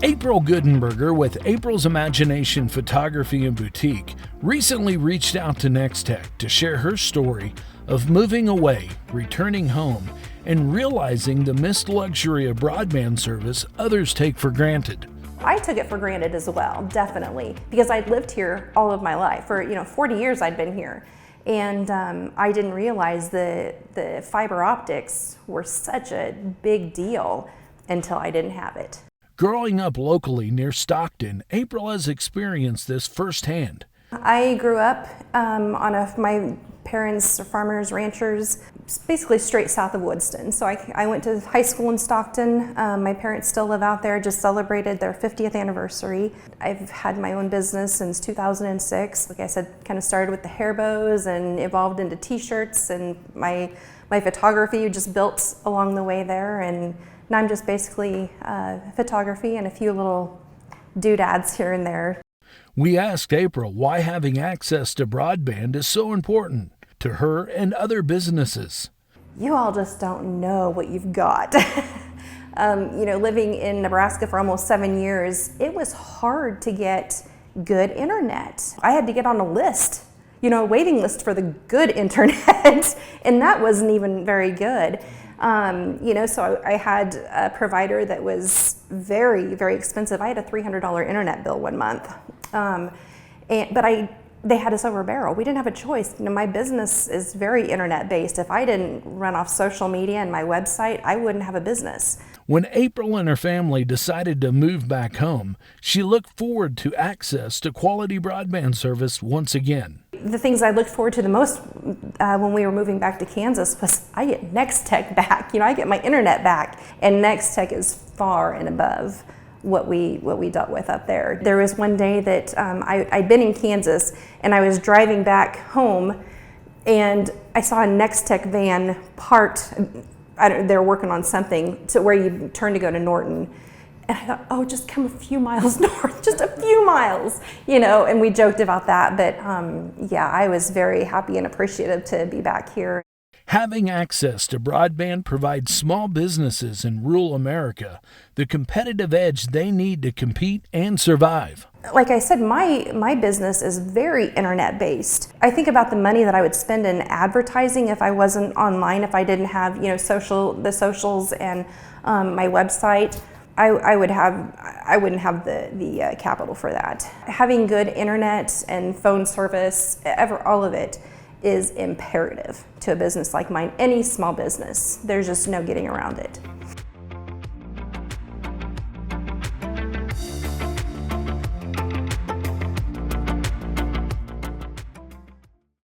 April Goodenberger with April's Imagination Photography and Boutique recently reached out to Nex-Tech to share her story of moving away, returning home, and realizing the missed luxury of broadband service others take for granted. I took it for granted as well, definitely, because I'd lived here all of my life. For 40 years I'd been here. And I didn't realize the fiber optics were such a big deal until I didn't have it. Growing up locally near Stockton, April has experienced this firsthand. I grew up my parents are farmers, ranchers, basically straight south of Woodston. So I went to high school in Stockton. My parents still live out there, just celebrated their 50th anniversary. I've had my own business since 2006. Like I said, kind of started with the hair bows and evolved into t-shirts, and my photography just built along the way there. And now I'm just basically photography and a few little doodads here and there. We asked April why having access to broadband is so important to her and other businesses. You all just don't know what you've got. Living in Nebraska for almost 7 years, it was hard to get good internet. I had to get on a list, a waiting list for the good internet, and that wasn't even very good. So I had a provider that was very, very expensive. I had a $300 internet bill one month. But they had us over a barrel. We didn't have a choice. My business is very internet based. If I didn't run off social media and my website, I wouldn't have a business. When April and her family decided to move back home, she looked forward to access to quality broadband service once again. The things I looked forward to the most when we were moving back to Kansas was I get Nex-Tech back. I get my internet back, and Nex-Tech is far and above what we dealt with up there. There was one day that I'd been in Kansas and I was driving back home, and I saw a Nex-Tech van parked. They were working on something to where you turn to go to Norton. And I thought, oh, just come a few miles north, just a few miles, and we joked about that. But I was very happy and appreciative to be back here. Having access to broadband provides small businesses in rural America the competitive edge they need to compete and survive. Like I said, my business is very internet based. I think about the money that I would spend in advertising if I wasn't online, if I didn't have the socials and my website. I wouldn't have the capital for that. Having good internet and phone service, all of it, is imperative to a business like mine, any small business. There's just no getting around it.